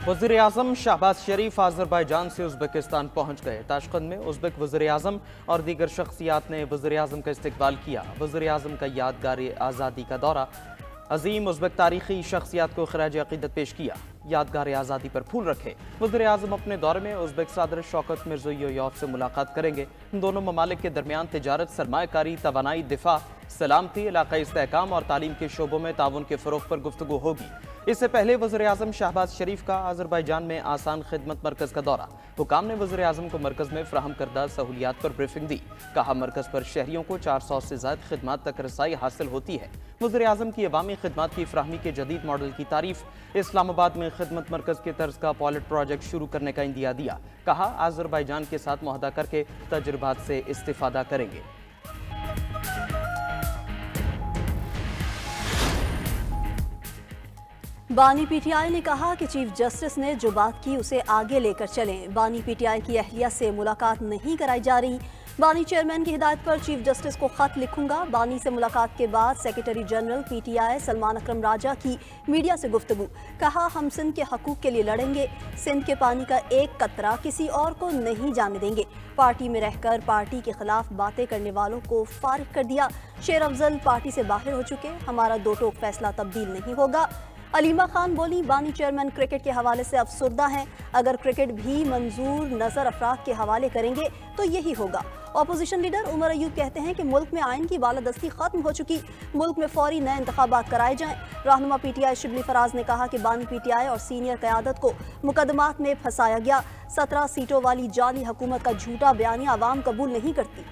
वज़ीर-ए-आज़म शहबाज शरीफ अज़रबैजान से उज़्बेकिस्तान पहुँच गए। ताशकंद में उज़्बेक वज़ीर-ए-आज़म और दीगर शख्सियात ने वज़ीर-ए-आज़म का इस्तकबाल किया। वज़ीर-ए-आज़म का यादगार आज़ादी का दौरा, अजीम उज़्बेक तारीखी शख्सियात को खराज अक़ीदत पेश किया। यादगार आज़ादी पर फूल रखे। वज़ीर-ए-आज़म अपने दौरे में उज़्बेक सदर शौकत मिर्ज़ोयेव से मुलाकात करेंगे। दोनों ममालिक के दरमियान तिजारत, सरमायाकारी, तवानाई, दिफा, सलामती, इलाक़ाई इस्तेहकाम और तालीम के शोबों में ताउन के फ़रोग़ पर गुफ्तगू होगी। इससे पहले वज़ीर-ए-आज़म शहबाज शरीफ का अज़रबैजान में आसान खिदमत मरकज़ का दौरा। हुकाम ने वज़ीर-ए-आज़म को मरकज़ में फ़राहम करदा सहूलियात पर ब्रीफिंग दी। कहा, मरकज़ पर शहरियों को 400 से ज़ायद खिदमात तक रसाई हासिल होती है। वज़ीर-ए-आज़म की अवामी खिदमात की फ़राहमी के जदीद मॉडल की तारीफ़। इस्लामाबाद में खिदमत मरकज़ के तर्ज का पायलट प्रोजेक्ट शुरू करने का इंदिया दिया। कहा, अज़रबैजान के साथ मुआहदा करके तजुर्बात से इस्तिफ़ादा करेंगे। बानी पीटीआई ने कहा कि चीफ जस्टिस ने जो बात की उसे आगे लेकर चलें। बानी पीटीआई की अहलिया से मुलाकात नहीं कराई जा रही। बानी चेयरमैन की हिदायत पर चीफ जस्टिस को खत लिखूंगा। बानी से मुलाकात के बाद सेक्रेटरी जनरल पीटीआई सलमान अकरम राजा की मीडिया से गुफ्तगू। कहा, हम सिंध के हकूक के लिए लड़ेंगे। सिंध के पानी का एक कतरा किसी और को नहीं जाने देंगे। पार्टी में रहकर पार्टी के खिलाफ बातें करने वालों को फारिग कर दिया। शेर अफजल पार्टी से बाहर हो चुके। हमारा दो टोक फैसला तब्दील नहीं होगा। अलीमा खान बोली, बानी चेयरमैन क्रिकेट के हवाले से अफसुर्दा हैं। अगर क्रिकेट भी मंजूर नजर अफराद के हवाले करेंगे तो यही होगा। अपोजिशन लीडर उमर अयूब कहते हैं कि मुल्क में आइन की बालादस्ती खत्म हो चुकी, मुल्क में फौरी नए इंतखाबात कराए जाएं। रहनुमा पीटीआई शिबली फराज ने कहा कि बानी पीटीआई और सीनियर क़यादत को मुकदमात में फंसाया गया। 17 सीटों वाली जाली हुकूमत का झूठा बयानिया अवाम कबूल नहीं करती।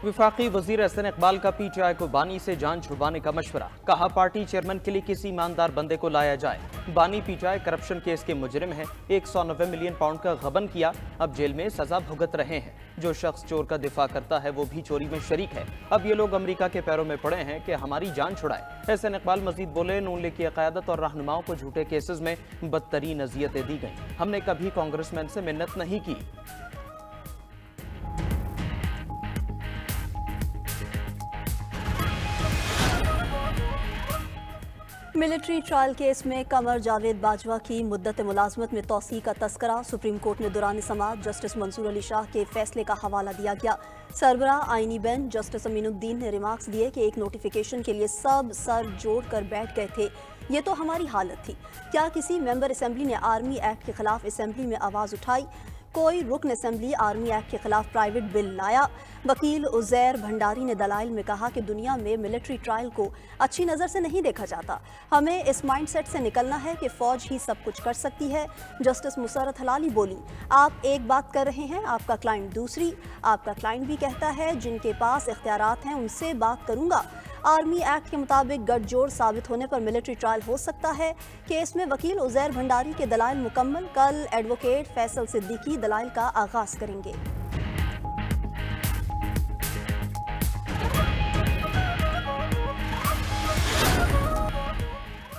वफाकी वज़ीर एहसन इकबाल का पीटीआई को बानी से जान छुड़वाने का मशवरा। कहा, पार्टी चेयरमैन के लिए किसी ईमानदार बंदे को लाया जाए। बानी पीटीआई करप्शन केस के मुजरिम हैं। 190 मिलियन पाउंड का गबन किया, अब जेल में सजा भुगत रहे हैं। जो शख्स चोर का दिफा करता है वो भी चोरी में शरीक है। अब ये लोग अमेरिका के पैरों में पड़े हैं कि हमारी जान छुड़ाए। एहसन इकबाल मजीद बोले, नून लीग की क़यादत और रहनुमाओं को झूठे केसेस में बदतरीन अजियतें दी गई। हमने कभी कांग्रेसमैन से मिन्नत नहीं की। मिलिट्री ट्रायल केस में कमर जावेद बाजवा की मुद्दत मुलाजमत में तौसी का तस्करा। सुप्रीम कोर्ट में दौरान समाअत जस्टिस मंसूर अली शाह के फैसले का हवाला दिया गया। सरबराह आईनी बेंच जस्टिस अमीनुद्दीन ने रिमार्क्स दिए कि एक नोटिफिकेशन के लिए सब सर जोड़ कर बैठ गए थे। ये तो हमारी हालत थी। क्या किसी मेंबर असेंबली ने आर्मी एक्ट के खिलाफ असेंबली में आवाज़ उठाई? कोई रुकन असेंबली आर्मी एक्ट के खिलाफ प्राइवेट बिल लाया? वकील उजैर भंडारी ने दलाइल में कहा कि दुनिया में मिलिट्री ट्रायल को अच्छी नज़र से नहीं देखा जाता। हमें इस माइंडसेट से निकलना है कि फ़ौज ही सब कुछ कर सकती है। जस्टिस मुसर्रत हलाली बोली, आप एक बात कर रहे हैं, आपका क्लाइंट दूसरी। आपका क्लाइंट भी कहता है जिनके पास इख्तियारात हैं उनसे बात करूँगा। आर्मी एक्ट के मुताबिक गठजोड़ साबित होने पर मिलिट्री ट्रायल हो सकता है। केस में वकील उजैर भंडारी के दलाइल मुकम्मल। कल एडवोकेट फैसल सिद्दीकी दलाइल का आगाज करेंगे।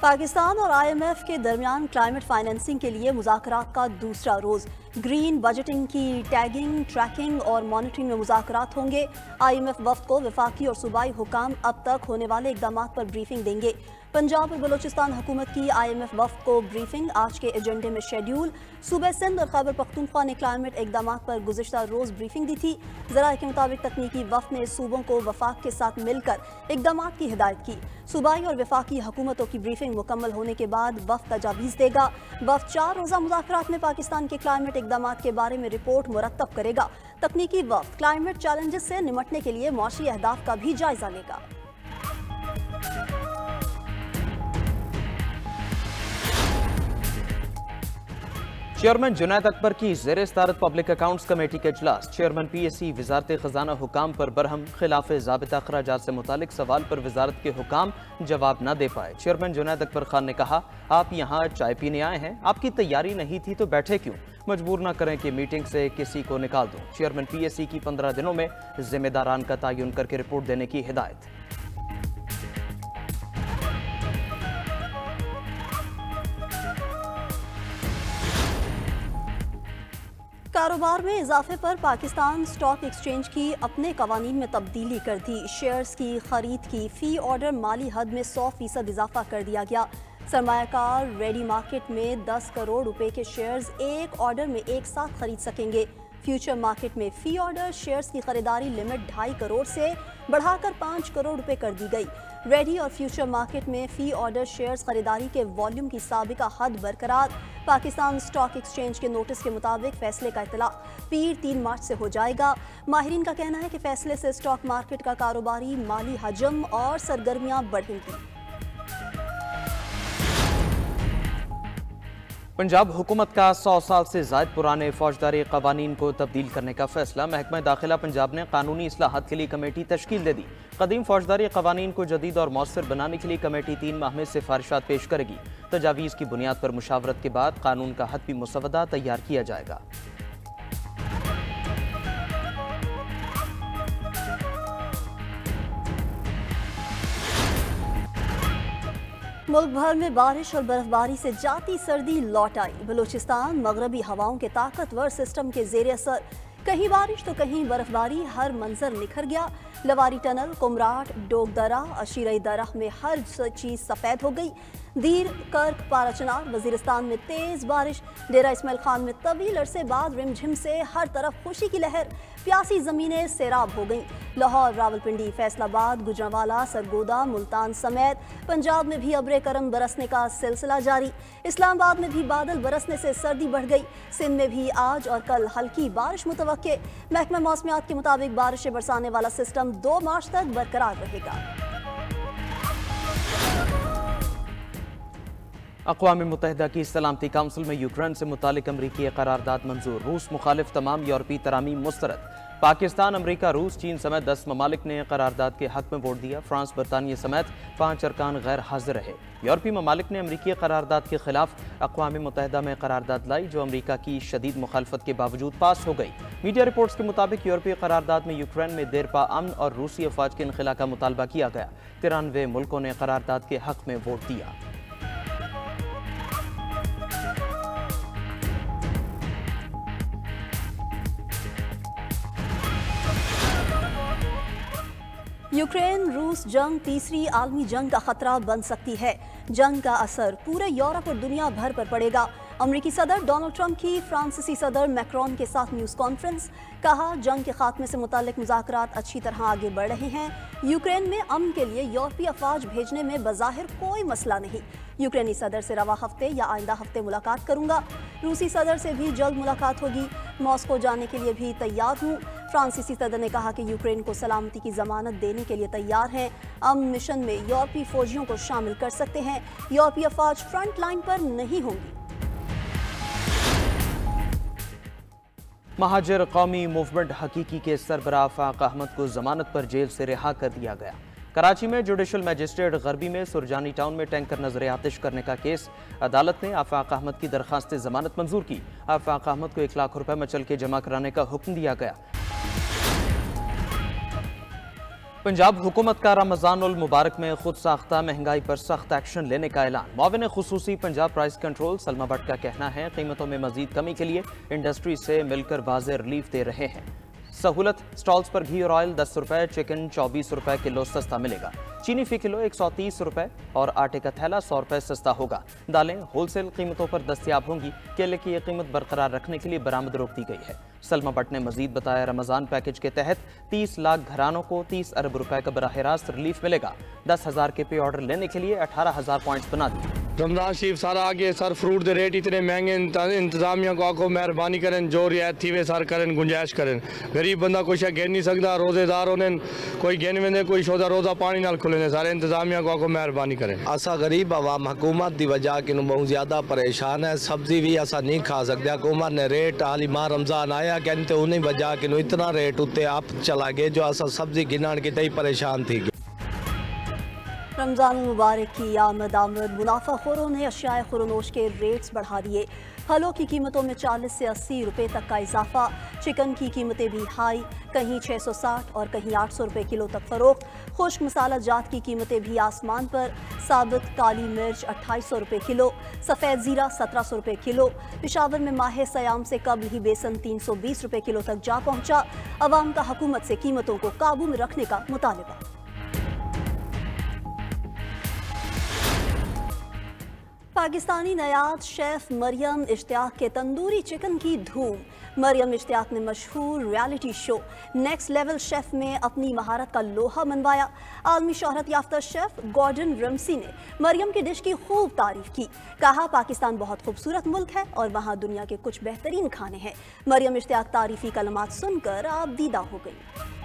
पाकिस्तान और IMF के दरमियान क्लाइमेट फाइनेंसिंग के लिए मुज़ाकरात का दूसरा रोज़। ग्रीन बजटिंग की टैगिंग, ट्रैकिंग और मॉनिटरिंग में मुज़ाकरात होंगे। IMF वफ्द को वफाकी और सूबाई हुकाम अब तक होने वाले इक़दाम पर ब्रीफिंग देंगे। पंजाब और बलोचिस्तान हुकूमत की IMF वफ्द को ब्रीफिंग आज के एजेंडे में शेड्यूल। सूबे सिंध और खैबर पख्तूनख्वा ने क्लाइमेट इक़दाम पर गुज़िश्ता रोज़ ब्रीफिंग दी थी। ज़राए के मुताबिक तकनीकी वफ्द ने सूबों को वफाक के साथ मिलकर इक़दाम की हिदायत की। सूबाई और वफाकी हुकूमतों की ब्रीफिंग मुकम्मल होने के बाद वफ्द तजावीज़ देगा। वफ्द 4 रोज़ा मुज़ाकरात में पाकिस्तान के क्लाइमेट इक़दाम के बारे में रिपोर्ट मुरत्तब करेगा। तकनीकी वफ्द क्लाइमेट चैलेंजेस से निमटने के लिए मौशी अहदाफ का भी जायजा लेगा। चेयरमैन जुनैद अकबर की ज़ेर सदारत पब्लिक अकाउंट्स कमेटी के इजलास। चेयरमैन PSC वजारत खजाना हुकाम पर बरहम। खिलाफ ज़ाबिता अखराजात से मुतालिक सवाल पर वजारत के हुकाम जवाब न दे पाए। चेयरमैन जुनैद अकबर खान ने कहा, आप यहाँ चाय पीने आए हैं, आपकी तैयारी नहीं थी तो बैठे क्यों? मजबूर न करें कि मीटिंग से किसी को निकाल दूं। चेयरमैन PSC की 15 दिनों में जिम्मेदारान का तयन करके रिपोर्ट देने की हिदायत। कारोबार में इजाफे पर पाकिस्तान स्टॉक एक्सचेंज की अपने कवानीन में तब्दीली कर दी। शेयर्स की खरीद की फी ऑर्डर माली हद में 100% इजाफा कर दिया गया। सरमायाकार रेडी मार्केट में 10 करोड़ रुपए के शेयर्स एक ऑर्डर में एक साथ खरीद सकेंगे। फ्यूचर मार्केट में फी ऑर्डर शेयर्स की खरीदारी लिमिट 2.5 करोड़ से बढ़ाकर 5 करोड़ रुपए कर दी गई। रेडी और फ्यूचर मार्केट में फी ऑर्डर शेयर्स खरीदारी के वॉल्यूम की साबिका हद बरकरार। पाकिस्तान स्टॉक एक्सचेंज के नोटिस के मुताबिक फैसले का इतला पीर 3 मार्च से हो जाएगा। माहिरीन का कहना है कि फैसले से स्टॉक मार्केट का कारोबारी माली हजम और सरगर्मियां बढ़ेंगी। पंजाब हुकूमत का 100 साल से ज़ायद पुराने फौजदारी कवानीन को तब्दील करने का फैसला। महकमा दाखिला पंजाब ने कानूनी इस्लाहात के लिए कमेटी तश्कील दे दी। कदीम फौजदारी कवानीन को जदीद और मौसर बनाने के लिए कमेटी 3 माह में सिफारिशात पेश करेगी। तजावीज़ की बुनियाद पर मुशावरत के बाद कानून का हतमी मुसवदा तैयार किया जाएगा। मुल्क भर में बारिश और बर्फबारी से जाती सर्दी लौट आई। बलूचिस्तान मगरबी हवाओं के ताकतवर सिस्टम के जेर असर कहीं बारिश तो कहीं बर्फबारी, हर मंजर निखर गया। लवारी टनल, कुमराट, डोग दरा, अशीरई दरा में हर चीज सफेद हो गई। दीर, कर्क, पाराचनार, वजीरिस्तान में तेज बारिश। डेरा इस्माइल खान में तवील अरसे बाद रिमझिम से हर तरफ खुशी की लहर। प्यासी जमीनें सैराब हो गईं। लाहौर, रावलपिंडी, फैसलाबाद, गुजरांवाला, सरगोदा, मुल्तान समेत पंजाब में भी अब्रे करम बरसने का सिलसिला जारी। इस्लामाबाद में भी बादल बरसने से सर्दी बढ़ गई। सिंध में भी आज और कल हल्की बारिश मुतवक्के। महकमा मौसमियात के मुताबिक बारिशें बरसाने वाला सिस्टम 2 मार्च तक बरकरार रहेगा। अक़वाम मुत्तहिदा की सलामती काउंसिल में यूक्रेन से मुतालिक अमरीकी करारदाद मंजूर। रूस मुखालिफ तमाम यूरोपीय तरामीम मुस्तरद। पाकिस्तान, अमरीका, रूस, चीन समेत 10 ममालिक ने करारदाद के हक में वोट दिया। फ्रांस, बरतानिया समेत 5 अरकान गैर हाजिर रहे। यूरोपीय ममालिक ने अमरीकी करारदाद के खिलाफ अक़वाम मुत्तहिदा में करारदाद लाई, जो अमरीका की शदीद मुखालफत के बावजूद पास हो गई। मीडिया रिपोर्ट्स के मुताबिक यूरोपीय करारदाद में यूक्रेन में देरपा अमन और रूसी अफवाज के इनखला का मुतालबा किया गया। 93 मुल्कों ने करारदाद के हक में वोट दिया। यूक्रेन रूस जंग तीसरी आलमी जंग का खतरा बन सकती है। जंग का असर पूरे यूरोप और दुनिया भर पर पड़ेगा। अमरीकी सदर डोनाल्ड ट्रंप की फ्रांसीसी सदर मैक्रोन के साथ न्यूज़ कॉन्फ्रेंस। कहा, जंग के खात्मे से मुतालिक मुज़ाकरात अच्छी तरह आगे बढ़ रहे हैं। यूक्रेन में अमन के लिए यूरोपीय अफवाज भेजने में बज़ाहिर कोई मसला नहीं। यूक्रेनी सदर से रवा हफ्ते या आइंदा हफ्ते मुलाकात करूंगा। रूसी सदर से भी जल्द मुलाकात होगी। मॉस्को जाने के लिए भी तैयार हूँ। फ्रांसीसी सदर ने कहा कि यूक्रेन को सलामती की जमानत देने के लिए तैयार हैं। अमन मिशन में यूरोपीय फौजियों को शामिल कर सकते हैं। यूरोपीय अफवाज फ्रंट लाइन पर नहीं होंगी। महाजिर कौमी मूवमेंट हकीकी के सरबराह आफाक अहमद को जमानत पर जेल से रिहा कर दिया गया। कराची में जुडिशल मजिस्ट्रेट गरबी में सुरजानी टाउन में टैंकर नजर आतिश करने का केस। अदालत ने आफाक अहमद की दरखास्त जमानत मंजूर की। आफाक अहमद को 1 लाख रुपए मचल के जमा कराने का हुक्म दिया गया। पंजाब हुकूमत का रमज़ान उल मुबारक में खुद साख्ता महंगाई पर सख्त एक्शन लेने का ऐलान। मुआविन खुसूसी पंजाब प्राइस कंट्रोल सलमा भट्ट का कहना है, कीमतों में मजीद कमी के लिए इंडस्ट्री से मिलकर वाज़ेह रिलीफ दे रहे हैं। सहूलत, स्टॉल्स पर घी और ऑयल 10 रुपए, चिकन 24 रुपए किलो सस्ता मिलेगा। चीनी फी किलो 130 रुपए और आटे का थैला 100 रुपए सस्ता होगा। दालें होलसेल कीमतों पर दस्तयाब होंगी। केले की ये कीमत बरकरार रखने के लिए बरामद रोक दी गई है। सलमा भट्ट ने मजीद बताया, रमजान पैकेज के तहत 30 लाख घरानों को 30 अरब रुपए का बराह रास्त रिलीफ मिलेगा। 10,000 के पे ऑर्डर लेने के लिए 18,000 पॉइंट्स बना दिए। रमजान शरीफ सारा आगे सर, फ्रूट के रेट इतने महंगे, इंतजामिया को आको मेहरबानी करें, जो रियायत थी वे सर करें, गुंजाइश करें। गरीब बंदा कुछ गिन नहीं सकता, रोजेदार होने कोई गिन वेंदे, कोई शोदा रोजा पानी नाल खुले, सारे इंतजामिया को आको मेहरबानी करें। असा गरीब आवाम हुकूमत की वजह कि बहुत ज़्यादा परेशान है। सब्जी भी असा नहीं खा सकते। हुकूमत ने रेट हाली माह रमजान आया कहते तो उन्हीं वजह कि इतना रेट उत्ते आप चला गए जो असा सब्जी गिनन की तई परेशान थी। रमज़ान मुबारक की आमद मुनाफाखोरों ने अशियाए खुरनोश के रेट्स बढ़ा दिए। फलों की कीमतों में 40 से 80 रुपए तक का इजाफा। चिकन की कीमतें भी हाई, कहीं 660 और कहीं 800 रुपए किलो तक फरोख्त। खुश्क मसाला जात की कीमतें भी आसमान पर। साबित काली मिर्च 2800 रुपए किलो, सफ़ेद ज़ीरा 1700 रुपए किलो। पेशावर में माह सयाम से कबल ही बेसन 320 रुपए किलो तक जा पहुंचा। अवाम का हुकूमत से कीमतों को काबू में रखने का मुतालबा। पाकिस्तानी नयाज शेफ मरियम इश्तियाक के तंदूरी चिकन की धूम। मरियम इश्तियाक ने मशहूर reality show next level chef में अपनी महारत का लोहा मनवाया। आलमी शोहरत याफ्ता शेफ गॉर्डन रमसी ने मरियम की डिश की खूब तारीफ की। कहा पाकिस्तान बहुत खूबसूरत मुल्क है और वहाँ दुनिया के कुछ बेहतरीन खाने हैं। मरियम इश्तियाक तारीफी कलमात सुनकर आप दीदा हो गई।